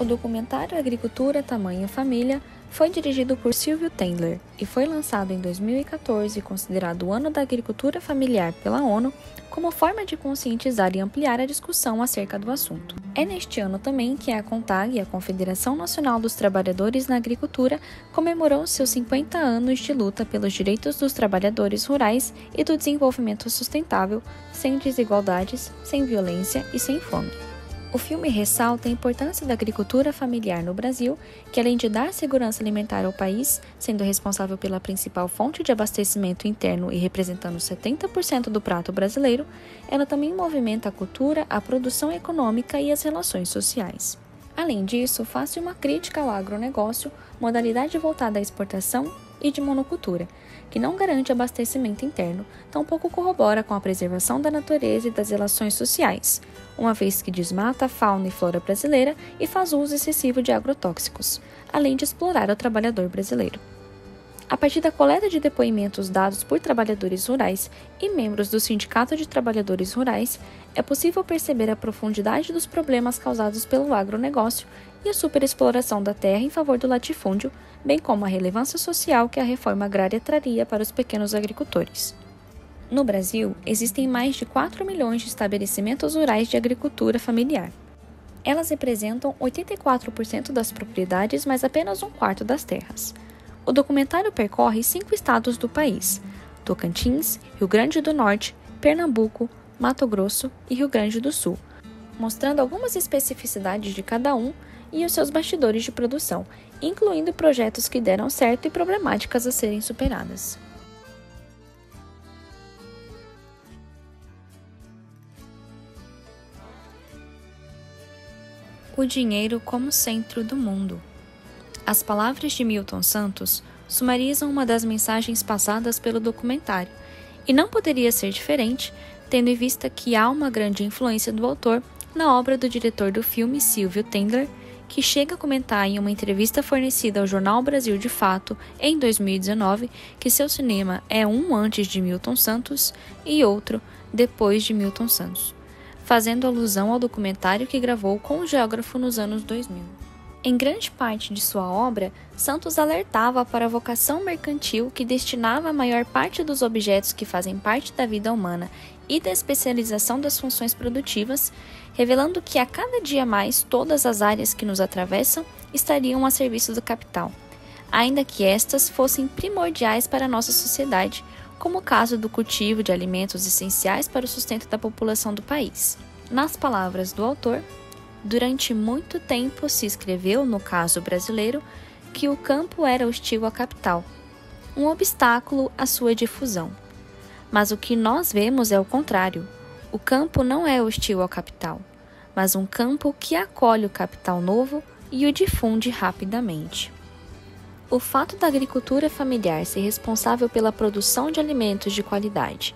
O documentário Agricultura, Tamanho e Família foi dirigido por Silvio Tendler e foi lançado em 2014, considerado o Ano da Agricultura Familiar pela ONU, como forma de conscientizar e ampliar a discussão acerca do assunto. É neste ano também que a CONTAG, a Confederação Nacional dos Trabalhadores na Agricultura, comemorou seus 50 anos de luta pelos direitos dos trabalhadores rurais e do desenvolvimento sustentável, sem desigualdades, sem violência e sem fome. O filme ressalta a importância da agricultura familiar no Brasil, que além de dar segurança alimentar ao país, sendo responsável pela principal fonte de abastecimento interno e representando 70% do prato brasileiro, ela também movimenta a cultura, a produção econômica e as relações sociais. Além disso, faz uma crítica ao agronegócio, modalidade voltada à exportação e de monocultura, que não garante abastecimento interno, tampouco corrobora com a preservação da natureza e das relações sociais, uma vez que desmata a fauna e flora brasileira e faz uso excessivo de agrotóxicos, além de explorar o trabalhador brasileiro. A partir da coleta de depoimentos dados por trabalhadores rurais e membros do Sindicato de Trabalhadores Rurais, é possível perceber a profundidade dos problemas causados pelo agronegócio e a superexploração da terra em favor do latifúndio, bem como a relevância social que a reforma agrária traria para os pequenos agricultores. No Brasil, existem mais de 4 milhões de estabelecimentos rurais de agricultura familiar. Elas representam 84% das propriedades, mas apenas um quarto das terras. O documentário percorre 5 estados do país: Tocantins, Rio Grande do Norte, Pernambuco, Mato Grosso e Rio Grande do Sul, mostrando algumas especificidades de cada um e os seus bastidores de produção, incluindo projetos que deram certo e problemáticas a serem superadas. O dinheiro como centro do mundo. As palavras de Milton Santos sumarizam uma das mensagens passadas pelo documentário, e não poderia ser diferente, tendo em vista que há uma grande influência do autor na obra do diretor do filme, Silvio Tendler, que chega a comentar em uma entrevista fornecida ao jornal Brasil de Fato, em 2019, que seu cinema é um antes de Milton Santos e outro depois de Milton Santos, fazendo alusão ao documentário que gravou com o geógrafo nos anos 2000. Em grande parte de sua obra, Santos alertava para a vocação mercantil que destinava a maior parte dos objetos que fazem parte da vida humana e da especialização das funções produtivas, revelando que a cada dia mais todas as áreas que nos atravessam estariam a serviço do capital, ainda que estas fossem primordiais para a nossa sociedade, como o caso do cultivo de alimentos essenciais para o sustento da população do país. Nas palavras do autor, durante muito tempo se escreveu, no caso brasileiro, que o campo era hostil à capital, um obstáculo à sua difusão. Mas o que nós vemos é o contrário. O campo não é hostil ao capital, mas um campo que acolhe o capital novo e o difunde rapidamente. O fato da agricultura familiar ser responsável pela produção de alimentos de qualidade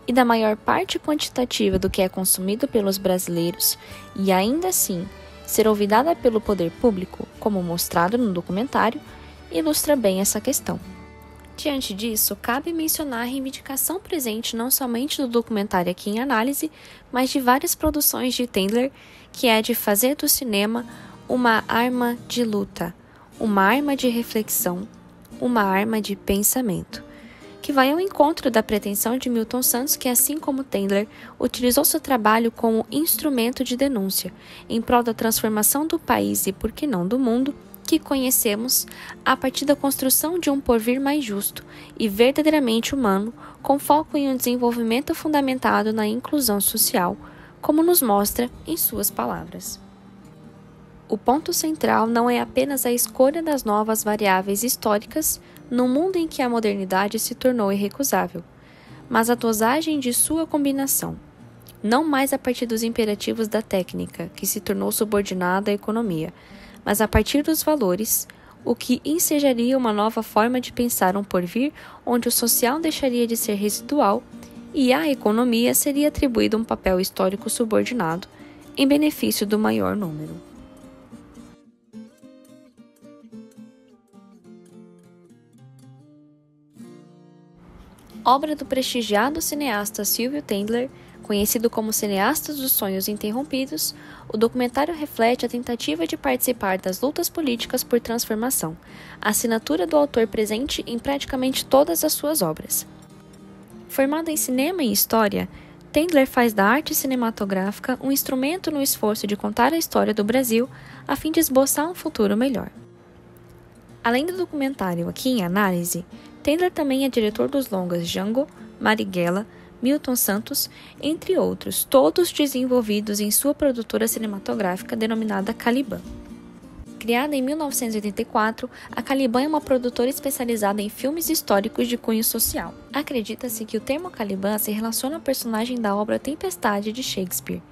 e da maior parte quantitativa do que é consumido pelos brasileiros, e ainda assim ser olvidada pelo poder público, como mostrado no documentário, ilustra bem essa questão. Diante disso, cabe mencionar a reivindicação presente não somente do documentário aqui em análise, mas de várias produções de Tendler, que é de fazer do cinema uma arma de luta, uma arma de reflexão, uma arma de pensamento, que vai ao encontro da pretensão de Milton Santos, que, assim como Tendler, utilizou seu trabalho como instrumento de denúncia, em prol da transformação do país e, por que não, do mundo, que conhecemos, a partir da construção de um porvir mais justo e verdadeiramente humano, com foco em um desenvolvimento fundamentado na inclusão social, como nos mostra em suas palavras. O ponto central não é apenas a escolha das novas variáveis históricas no mundo em que a modernidade se tornou irrecusável, mas a dosagem de sua combinação, não mais a partir dos imperativos da técnica, que se tornou subordinada à economia, mas a partir dos valores, o que ensejaria uma nova forma de pensar um porvir onde o social deixaria de ser residual e à economia seria atribuído um papel histórico subordinado, em benefício do maior número. Obra do prestigiado cineasta Silvio Tendler, Conhecido como Cineastas dos Sonhos Interrompidos, o documentário reflete a tentativa de participar das lutas políticas por transformação, a assinatura do autor presente em praticamente todas as suas obras. Formado em cinema e história, Tendler faz da arte cinematográfica um instrumento no esforço de contar a história do Brasil a fim de esboçar um futuro melhor. Além do documentário aqui em análise, Tendler também é diretor dos longas Django, Marighella, Milton Santos, entre outros, todos desenvolvidos em sua produtora cinematográfica denominada Caliban. Criada em 1984, a Caliban é uma produtora especializada em filmes históricos de cunho social. Acredita-se que o termo Caliban se relaciona ao personagem da obra Tempestade de Shakespeare.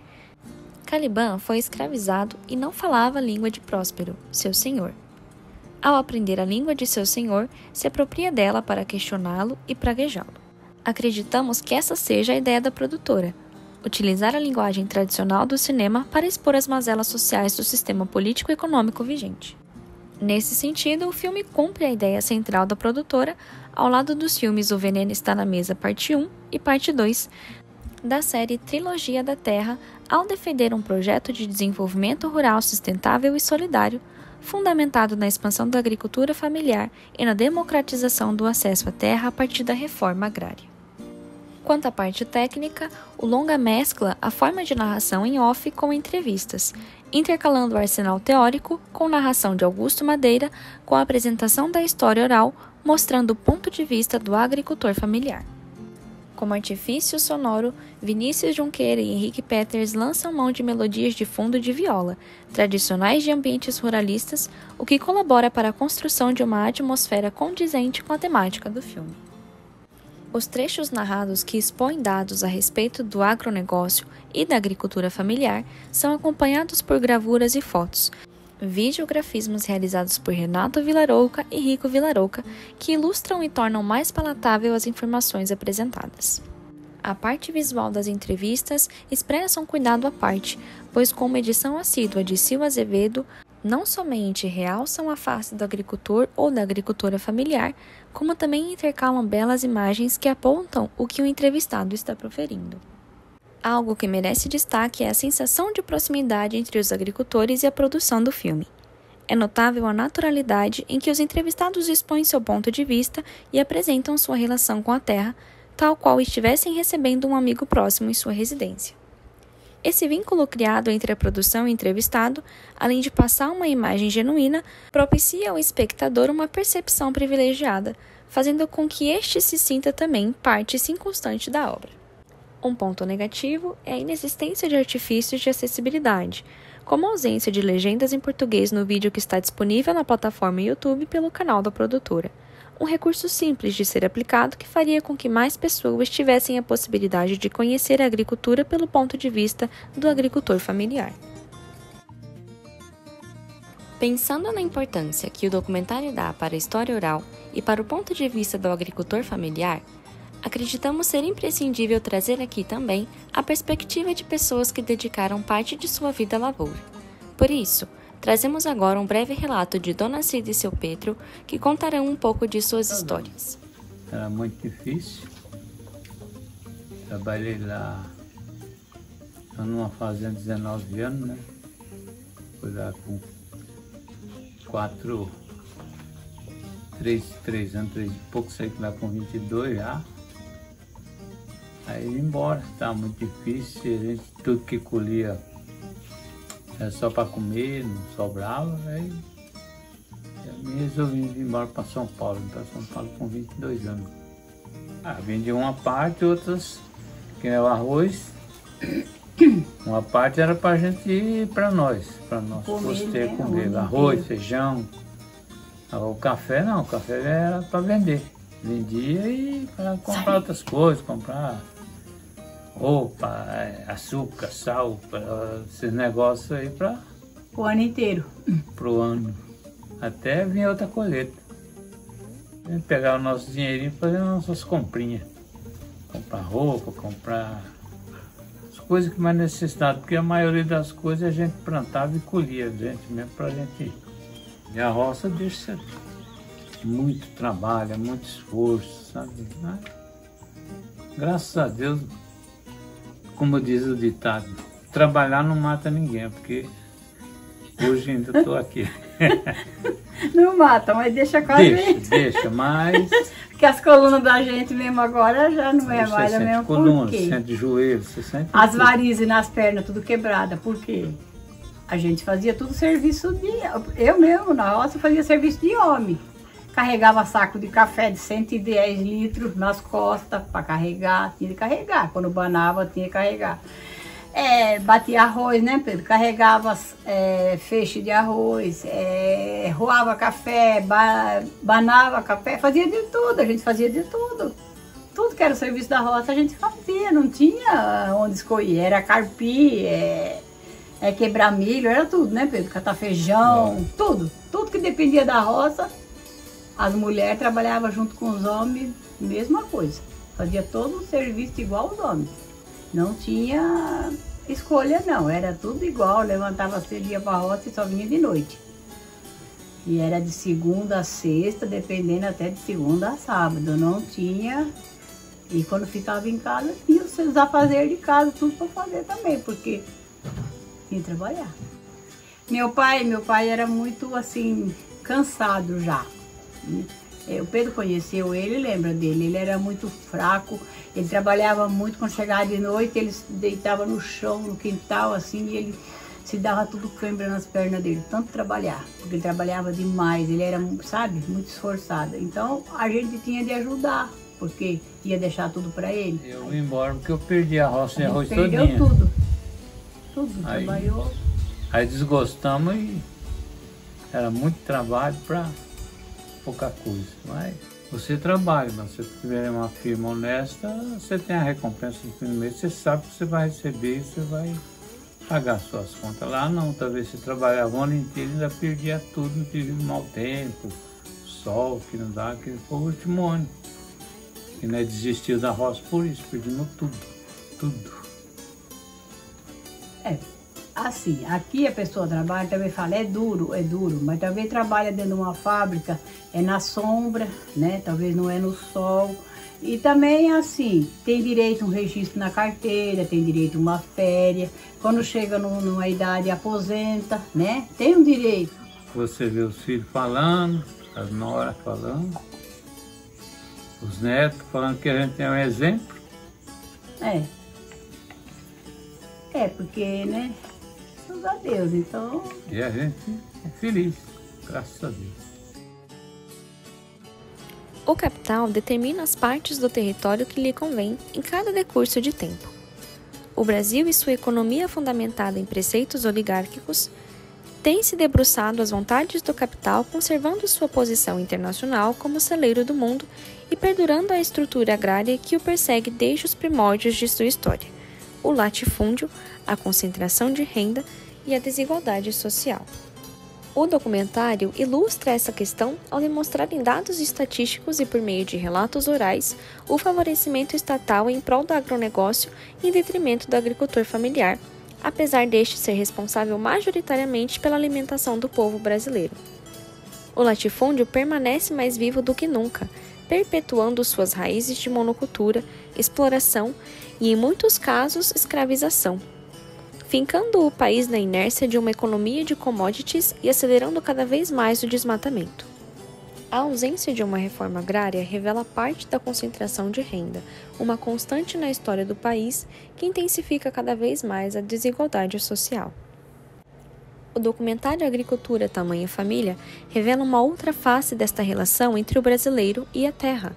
Caliban foi escravizado e não falava a língua de Próspero, seu senhor. Ao aprender a língua de seu senhor, se apropria dela para questioná-lo e praguejá-lo. Acreditamos que essa seja a ideia da produtora: utilizar a linguagem tradicional do cinema para expor as mazelas sociais do sistema político-econômico vigente. Nesse sentido, o filme cumpre a ideia central da produtora, ao lado dos filmes O Veneno Está na Mesa Parte 1 e Parte 2, da série Trilogia da Terra, ao defender um projeto de desenvolvimento rural sustentável e solidário, fundamentado na expansão da agricultura familiar e na democratização do acesso à terra a partir da reforma agrária. Quanto à parte técnica, o longa mescla a forma de narração em off com entrevistas, intercalando o arsenal teórico com narração de Augusto Madeira com a apresentação da história oral, mostrando o ponto de vista do agricultor familiar. Como artifício sonoro, Vinícius Junqueira e Henrique Peters lançam mão de melodias de fundo de viola, tradicionais de ambientes ruralistas, o que colabora para a construção de uma atmosfera condizente com a temática do filme. Os trechos narrados que expõem dados a respeito do agronegócio e da agricultura familiar são acompanhados por gravuras e fotos, videografismos realizados por Renato Vilarouca e Rico Vilarouca, que ilustram e tornam mais palatável as informações apresentadas. A parte visual das entrevistas expressa um cuidado à parte, pois com uma edição assídua de Sil Azevedo, não somente realçam a face do agricultor ou da agricultora familiar, como também intercalam belas imagens que apontam o que o entrevistado está proferindo. Algo que merece destaque é a sensação de proximidade entre os agricultores e a produção do filme. É notável a naturalidade em que os entrevistados expõem seu ponto de vista e apresentam sua relação com a terra, tal qual estivessem recebendo um amigo próximo em sua residência. Esse vínculo criado entre a produção e o entrevistado, além de passar uma imagem genuína, propicia ao espectador uma percepção privilegiada, fazendo com que este se sinta também parte circunstante da obra. Um ponto negativo é a inexistência de artifícios de acessibilidade, como a ausência de legendas em português no vídeo que está disponível na plataforma YouTube pelo canal da produtora. Um recurso simples de ser aplicado que faria com que mais pessoas tivessem a possibilidade de conhecer a agricultura pelo ponto de vista do agricultor familiar. Pensando na importância que o documentário dá para a história oral e para o ponto de vista do agricultor familiar, acreditamos ser imprescindível trazer aqui também a perspectiva de pessoas que dedicaram parte de sua vida à lavoura. Por isso, trazemos agora um breve relato de Dona Cida e seu Pedro, que contarão um pouco de suas histórias. Era muito difícil. Trabalhei lá numa fazenda 19 anos, né? Fui lá com 3 anos, 3 e pouco, saí lá com 22 já. Aí ia embora, estava muito difícil, a gente, tudo que colhia era só para comer, não sobrava, aí eu me resolvi ir embora para São Paulo, com 22 anos. Vendi uma parte, outras, que era o arroz, uma parte era para a gente ir para nós comer, arroz, feijão. O café não, o café era para vender. Vendia e para comprar outras coisas, comprar roupa, açúcar, sal, esses negócios aí para o ano inteiro. Pro ano. Até vinha outra colheita. A gente pegava o nosso dinheirinho e fazia nossas comprinhas. Comprar roupa, comprar as coisas que mais necessitava, porque a maioria das coisas a gente plantava e colhia, gente mesmo pra gente. E a roça deixa muito trabalho, muito esforço, sabe? Mas, graças a Deus, como diz o ditado, trabalhar não mata ninguém, porque hoje ainda estou aqui. Não mata, mas deixa com a gente. Deixa, mas... Porque as colunas da gente mesmo agora já não é mais a mesma. Coluna, por quê? você sente joelho, você sente As tudo. varizes nas pernas, tudo quebrada. Por quê? A gente fazia tudo serviço de... Eu mesmo, na roça, fazia serviço de homem. Carregava saco de café de 110 litros nas costas para carregar. Tinha de carregar. Quando banava, tinha que carregar. Batia arroz, né, Pedro? Carregava feixe de arroz, roava café, banava café, fazia de tudo, a gente fazia de tudo. Tudo que era o serviço da roça a gente fazia, não tinha onde escolher, era carpir, quebrar milho, era tudo, né, Pedro? Catar feijão, tudo. Tudo que dependia da roça, as mulheres trabalhavam junto com os homens, mesma coisa. Fazia todo o serviço igual os homens. Não tinha escolha não, era tudo igual, levantava cedo, ia para a roça e só vinha de noite. E era de segunda a sexta, dependendo até de segunda a sábado, não tinha. E quando ficava em casa, tinha os afazeres de casa, tudo para fazer também, porque tinha que trabalhar. Meu pai era muito assim, cansado já. O Pedro conheceu ele, lembra dele, ele era muito fraco, ele trabalhava muito, quando chegava de noite ele deitava no chão, no quintal assim, e ele se dava tudo cãibra nas pernas dele, tanto trabalhar, porque ele trabalhava demais, ele era, sabe, muito esforçado. Então a gente tinha de ajudar, porque ia deixar tudo para ele. Eu vim embora porque eu perdi a roça de arroz todinha. Perdeu tudo, trabalhou. Aí desgostamos e era muito trabalho para pouca coisa, mas você trabalha, mas se você tiver uma firma honesta, você tem a recompensa no fim do mês, você sabe que você vai receber e você vai pagar suas contas. Lá não, talvez você trabalhava o ano inteiro e ainda perdia tudo, devido ao mau tempo, sol, que não dá, que foi o último ano. E nós desistimos da roça por isso, perdemos tudo. Assim, aqui a pessoa trabalha, também fala, é duro, mas talvez trabalha dentro de uma fábrica, é na sombra, né? Talvez não é no sol. E também, assim, tem direito a um registro na carteira, tem direito a uma férias. Quando chega numa idade, aposenta, né? Tem um direito. Você vê os filhos falando, as noras falando, os netos falando que a gente tem um exemplo. Porque, né? A Deus, então... E a gente é feliz, graças a Deus. O capital determina as partes do território que lhe convém em cada decurso de tempo. O Brasil e sua economia fundamentada em preceitos oligárquicos têm se debruçado às vontades do capital, conservando sua posição internacional como celeiro do mundo e perdurando a estrutura agrária que o persegue desde os primórdios de sua história: o latifúndio, a concentração de renda e a desigualdade social. O documentário ilustra essa questão ao demonstrar em dados estatísticos e por meio de relatos orais o favorecimento estatal em prol do agronegócio em detrimento do agricultor familiar, apesar deste ser responsável majoritariamente pela alimentação do povo brasileiro. O latifúndio permanece mais vivo do que nunca, perpetuando suas raízes de monocultura, exploração e, em muitos casos, escravização, fincando o país na inércia de uma economia de commodities e acelerando cada vez mais o desmatamento. A ausência de uma reforma agrária revela parte da concentração de renda, uma constante na história do país que intensifica cada vez mais a desigualdade social. O documentário Agricultura, Tamanho e Família revela uma outra face desta relação entre o brasileiro e a terra.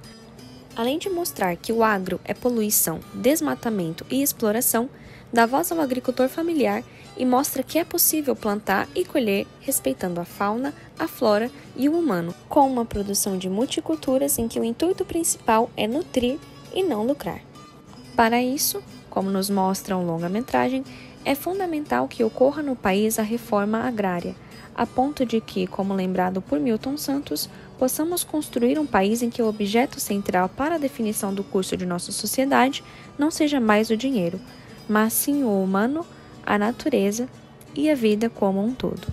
Além de mostrar que o agro é poluição, desmatamento e exploração, dá voz ao agricultor familiar e mostra que é possível plantar e colher respeitando a fauna, a flora e o humano, com uma produção de multiculturas em que o intuito principal é nutrir e não lucrar. Para isso, como nos mostra um longa-metragem, é fundamental que ocorra no país a reforma agrária, a ponto de que, como lembrado por Milton Santos, possamos construir um país em que o objeto central para a definição do curso de nossa sociedade não seja mais o dinheiro, mas sim o humano, a natureza e a vida como um todo.